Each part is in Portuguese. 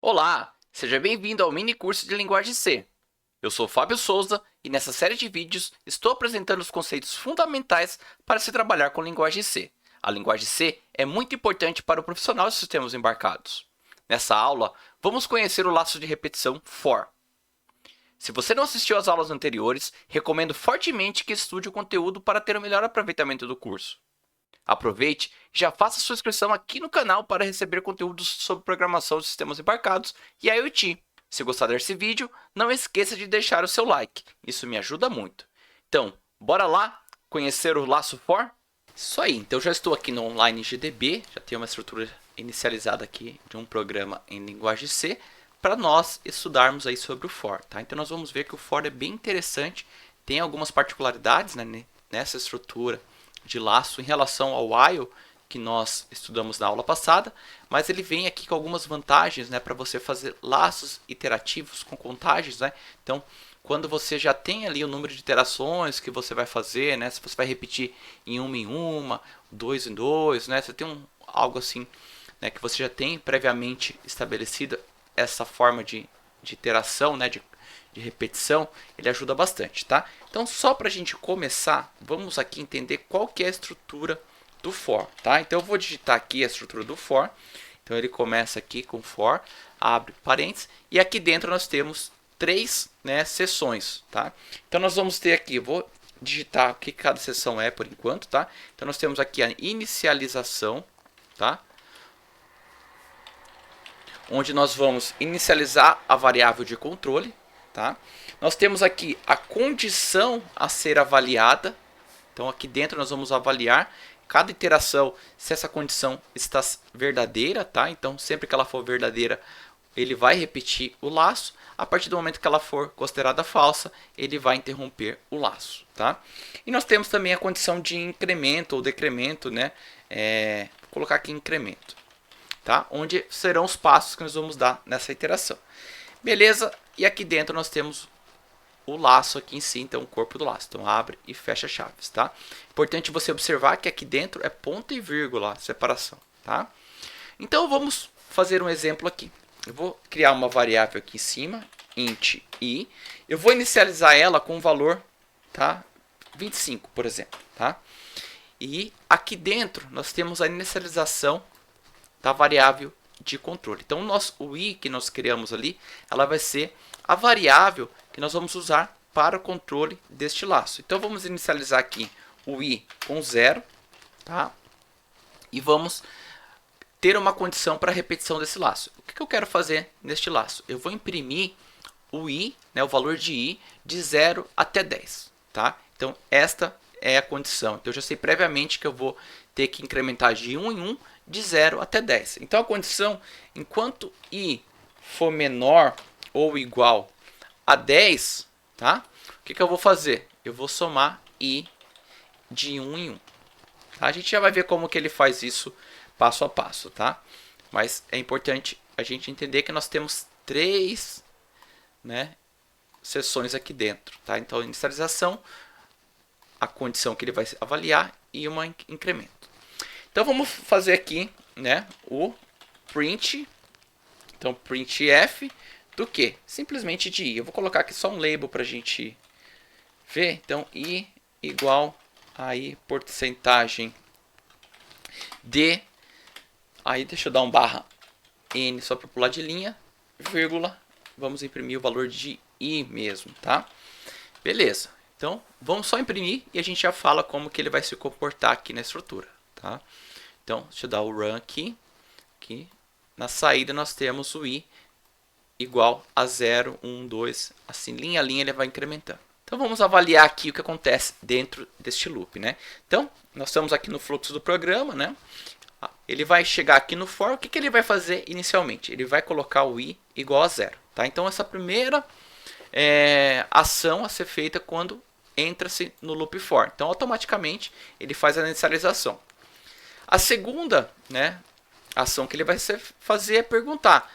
Olá, seja bem-vindo ao mini curso de linguagem C. Eu sou Fábio Souza e nessa série de vídeos estou apresentando os conceitos fundamentais para se trabalhar com linguagem C. A linguagem C é muito importante para o profissional de sistemas embarcados. Nessa aula, vamos conhecer o laço de repetição FOR. Se você não assistiu às aulas anteriores, recomendo fortemente que estude o conteúdo para ter o melhor aproveitamento do curso. Aproveite e já faça sua inscrição aqui no canal para receber conteúdos sobre programação de sistemas embarcados e IoT. Se gostar desse vídeo, não esqueça de deixar o seu like, isso me ajuda muito. Então, bora lá conhecer o laço for? Isso aí, então já estou aqui no Online GDB, já tenho uma estrutura inicializada aqui de um programa em linguagem C para nós estudarmos aí sobre o for, tá? Então nós vamos ver que o for é bem interessante, tem algumas particularidades, né, nessa estrutura de laço em relação ao while que nós estudamos na aula passada, mas ele vem aqui com algumas vantagens, né, para você fazer laços iterativos com contagens, né? Então, quando você já tem ali o número de iterações que você vai fazer, né, se você vai repetir em uma, dois em dois, né, você tem algo assim, né, que você já tem previamente estabelecido essa forma de iteração, né, de repetição, ele ajuda bastante, tá? Então, só para a gente começar, vamos aqui entender qual que é a estrutura do for, tá? Então, eu vou digitar aqui a estrutura do for. Então, ele começa aqui com for, abre parênteses, e aqui dentro nós temos três, né, seções, tá? Então, nós vamos ter aqui, vou digitar o que cada seção é por enquanto, tá? Então, nós temos aqui a inicialização, tá? Onde nós vamos inicializar a variável de controle, tá? Nós temos aqui a condição a ser avaliada. Então, aqui dentro nós vamos avaliar cada iteração se essa condição está verdadeira, tá? Então, sempre que ela for verdadeira, ele vai repetir o laço. A partir do momento que ela for considerada falsa, ele vai interromper o laço, tá? E nós temos também a condição de incremento ou decremento, né? Vou colocar aqui incremento, tá? Onde serão os passos que nós vamos dar nessa iteração. Beleza? E aqui dentro nós temos o laço aqui em si, então o corpo do laço. Então abre e fecha chaves, tá? Importante você observar que aqui dentro é ponto e vírgula separação, tá? Então vamos fazer um exemplo aqui. Eu vou criar uma variável aqui em cima, int i. Eu vou inicializar ela com um valor, tá? 25, por exemplo, tá? E aqui dentro nós temos a inicialização da variável de controle. Então, o i que nós criamos ali, ela vai ser a variável que nós vamos usar para o controle deste laço. Então, vamos inicializar aqui o i com 0, tá? E vamos ter uma condição para a repetição desse laço. O que eu quero fazer neste laço? Eu vou imprimir o i, né, o valor de i, de 0 até 10, tá? Então, esta é a condição. Então, eu já sei previamente que eu vou ter que incrementar de 1 em 1, de 0 até 10. Então, a condição, enquanto i for menor ou igual a 10, tá? O que eu vou fazer? Eu vou somar i de 1 em 1. Tá? A gente já vai ver como que ele faz isso passo a passo, tá? Mas é importante a gente entender que nós temos três, né, seções aqui dentro, tá? Então, inicialização, a condição que ele vai avaliar e um incremento. Então, vamos fazer aqui, né, o print. Então, printf do que? Simplesmente de i. Eu vou colocar aqui só um label para a gente ver. Então, i igual a i porcentagem de... Aí, deixa eu dar um barra n só para pular de linha, vírgula. Vamos imprimir o valor de i mesmo, tá? Beleza. Então, vamos só imprimir e a gente já fala como que ele vai se comportar aqui na estrutura, tá? Então, deixa eu dar o run aqui. Na saída nós temos o i igual a 0, 1, 2, assim, linha a linha ele vai incrementando. Então, vamos avaliar aqui o que acontece dentro deste loop, né? Então, nós estamos aqui no fluxo do programa, né? Ele vai chegar aqui no for, o que ele vai fazer inicialmente? Ele vai colocar o i igual a 0, tá? Então, essa primeira ação a ser feita quando entra-se no loop for. Então, automaticamente, ele faz a inicialização. A segunda, né, ação que ele vai fazer é perguntar: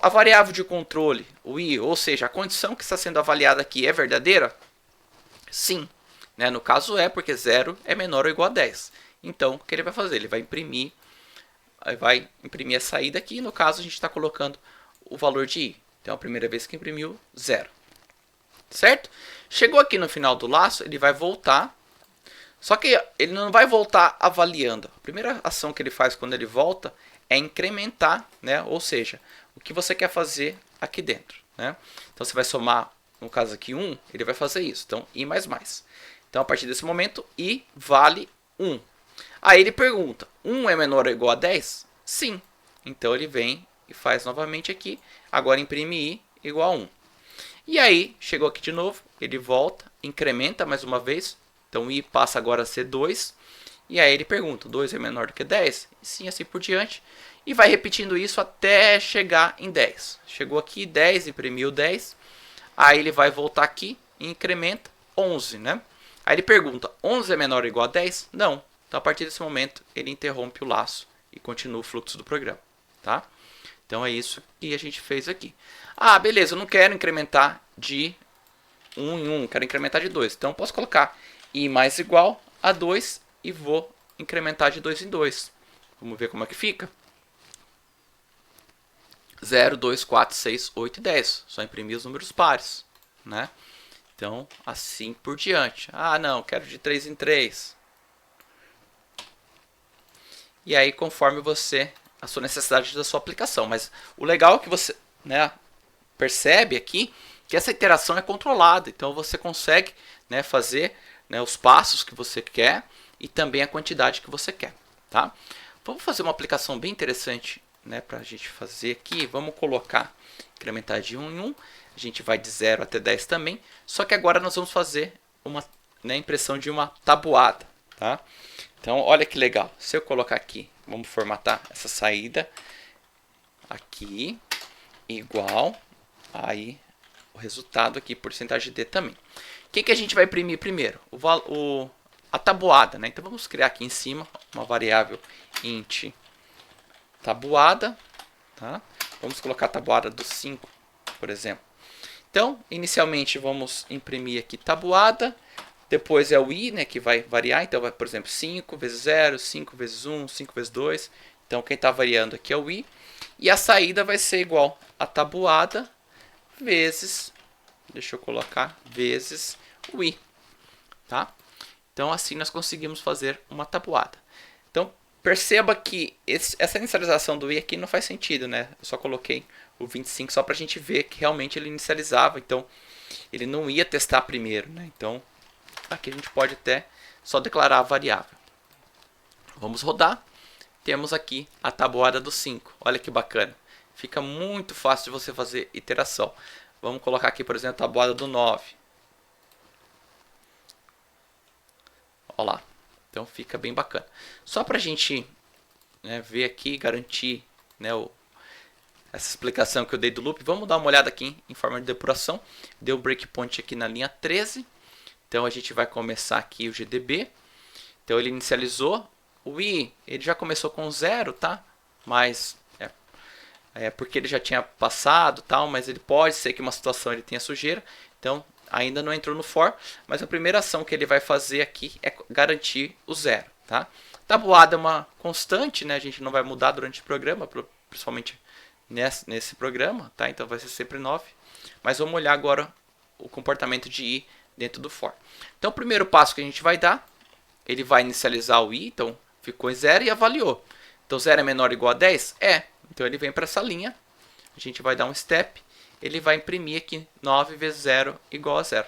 a variável de controle, o i, ou seja, a condição que está sendo avaliada aqui é verdadeira? Sim. Né, no caso é, porque 0 é menor ou igual a 10. Então, o que ele vai fazer? Ele vai imprimir aí vai imprimir a saída aqui. No caso, a gente está colocando o valor de i. Então, a primeira vez que imprimiu, 0. Certo? Chegou aqui no final do laço, ele vai voltar. Só que ele não vai voltar avaliando. A primeira ação que ele faz quando ele volta é incrementar, né? Ou seja, o que você quer fazer aqui dentro, né? Então, você vai somar, no caso aqui, 1, ele vai fazer isso. Então, i mais mais. Então, a partir desse momento, i vale 1. Aí ele pergunta, 1 é menor ou igual a 10? Sim. Então, ele vem e faz novamente aqui. Agora, imprime i igual a 1. E aí, chegou aqui de novo, ele volta, incrementa mais uma vez. Então, i passa agora a ser 2. E aí ele pergunta, 2 é menor do que 10? E sim, assim por diante. E vai repetindo isso até chegar em 10. Chegou aqui, 10, imprimiu 10. Aí ele vai voltar aqui e incrementa 11, né? Aí ele pergunta, 11 é menor ou igual a 10? Não. Então, a partir desse momento, ele interrompe o laço e continua o fluxo do programa, tá? Então, é isso que a gente fez aqui. Ah, beleza, eu não quero incrementar de 1 em 1, quero incrementar de 2. Então, eu posso colocar i mais igual a 2 e vou incrementar de 2 em 2. Vamos ver como é que fica. 0, 2, 4, 6, 8 e 10. Só imprimir os números pares, né? Então, assim por diante. Ah, não, quero de 3 em 3. E aí, conforme a sua necessidade da sua aplicação. Mas o legal é que você, né, percebe aqui que essa iteração é controlada. Então, você consegue, né, fazer, né, os passos que você quer e também a quantidade que você quer, tá? Vamos fazer uma aplicação bem interessante, né, para a gente fazer aqui. Vamos colocar, incrementar de 1 em 1. A gente vai de 0 até 10 também. Só que agora nós vamos fazer uma, né, impressão de uma tabuada, tá? Então, olha que legal. Se eu colocar aqui, vamos formatar essa saída aqui, igual, aí o resultado aqui, porcentagem D também. O que a gente vai imprimir primeiro? A tabuada, né? Então, vamos criar aqui em cima uma variável int tabuada, tá? Vamos colocar a tabuada do 5, por exemplo. Então, inicialmente, vamos imprimir aqui tabuada. Depois é o i, né, que vai variar. Então, vai, por exemplo, 5 vezes 0, 5 vezes 1, 5 vezes 2. Então, quem está variando aqui é o i. E a saída vai ser igual a tabuada vezes, deixa eu colocar, vezes o i. Tá? Então, assim nós conseguimos fazer uma tabuada. Então, perceba que essa inicialização do i aqui não faz sentido, né? Eu só coloquei o 25 só para a gente ver que realmente ele inicializava. Então, ele não ia testar primeiro, né? Então, aqui a gente pode até só declarar a variável. Vamos rodar. Temos aqui a tabuada do 5. Olha que bacana. Fica muito fácil de você fazer iteração. Vamos colocar aqui, por exemplo, a tabuada do 9. Olha lá. Então fica bem bacana. Só para a gente, né, ver aqui, garantir, né, essa explicação que eu dei do loop, vamos dar uma olhada aqui em forma de depuração. Deu um breakpoint aqui na linha 13. Então a gente vai começar aqui o GDB. Então ele inicializou. O i, ele já começou com 0, tá? Mas é porque ele já tinha passado, tal, mas ele pode ser que uma situação ele tenha sujeira. Então ainda não entrou no for, mas a primeira ação que ele vai fazer aqui é garantir o 0, tá? Tabuada é uma constante, né? A gente não vai mudar durante o programa, principalmente nesse programa, tá? Então vai ser sempre 9. Mas vamos olhar agora o comportamento de i dentro do for. Então, o primeiro passo que a gente vai dar, ele vai inicializar o i, então ficou em 0 e avaliou. Então, 0 é menor ou igual a 10? É. Então, ele vem para essa linha, a gente vai dar um step, ele vai imprimir aqui 9 vezes 0 igual a 0.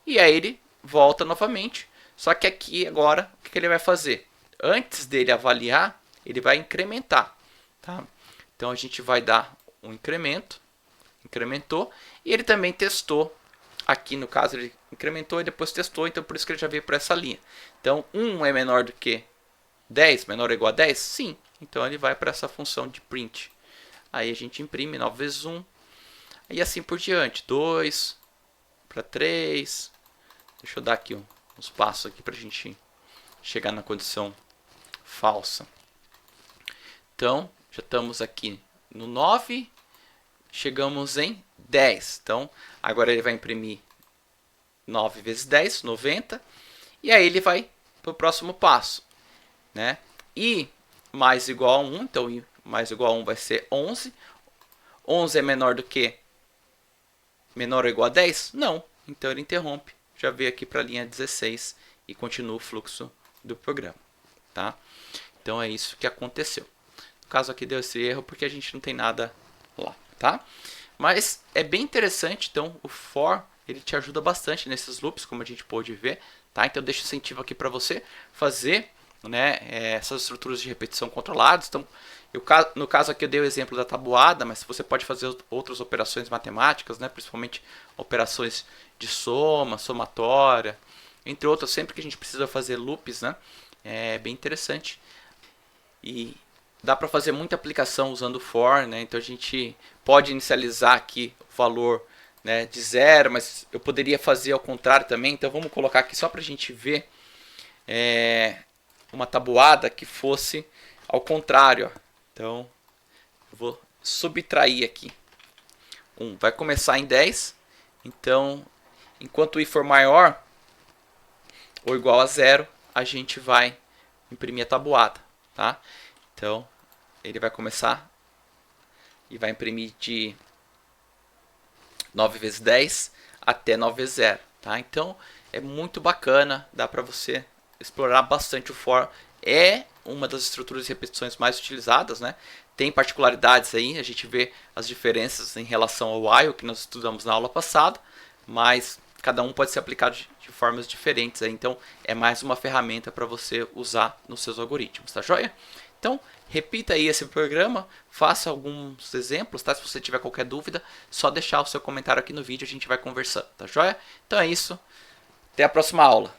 E aí ele volta novamente, só que aqui agora, o que ele vai fazer? Antes dele avaliar, ele vai incrementar, tá? Então, a gente vai dar um incremento, incrementou, e ele também testou. Aqui no caso ele incrementou e depois testou, então por isso que ele já veio para essa linha. Então 1 é menor do que 10, menor ou igual a 10? Sim. Então ele vai para essa função de print. Aí a gente imprime 9 vezes 1 e assim por diante. 2 para 3. Deixa eu dar aqui uns passos aqui para a gente chegar na condição falsa. Então já estamos aqui no 9. Chegamos em 10. Então, agora ele vai imprimir 9 vezes 10, 90. E aí ele vai para o próximo passo, né? E mais igual a 1, então i mais igual a 1 vai ser 11. 11 é menor do que? Menor ou igual a 10? Não, então ele interrompe. Já veio aqui para a linha 16 e continua o fluxo do programa, tá? Então é isso que aconteceu. No caso aqui deu esse erro porque a gente não tem nada lá, tá? Mas é bem interessante, então o for ele te ajuda bastante nesses loops, como a gente pôde ver, tá? Então deixa o incentivo aqui para você fazer, né, essas estruturas de repetição controladas. Então, no caso aqui eu dei o exemplo da tabuada, mas você pode fazer outras operações matemáticas, né, principalmente operações de soma, somatória, entre outras, sempre que a gente precisa fazer loops, né, é bem interessante. E dá para fazer muita aplicação usando for, né? Então a gente pode inicializar aqui o valor, né, de 0, mas eu poderia fazer ao contrário também. Então vamos colocar aqui só para a gente ver uma tabuada que fosse ao contrário. Ó. Então eu vou subtrair aqui. Vai começar em 10. Então enquanto i for maior ou igual a 0, a gente vai imprimir a tabuada, tá? Então ele vai começar e vai imprimir de 9 vezes 10 até 9 vezes 0, tá? Então é muito bacana, dá para você explorar bastante o for. É uma das estruturas de repetições mais utilizadas, né? Tem particularidades aí, a gente vê as diferenças em relação ao while que nós estudamos na aula passada, mas cada um pode ser aplicado de formas diferentes, aí, então é mais uma ferramenta para você usar nos seus algoritmos, tá joia? Então, repita aí esse programa, faça alguns exemplos, tá? Se você tiver qualquer dúvida, só deixar o seu comentário aqui no vídeo, a gente vai conversando, tá joia? Então é isso, até a próxima aula.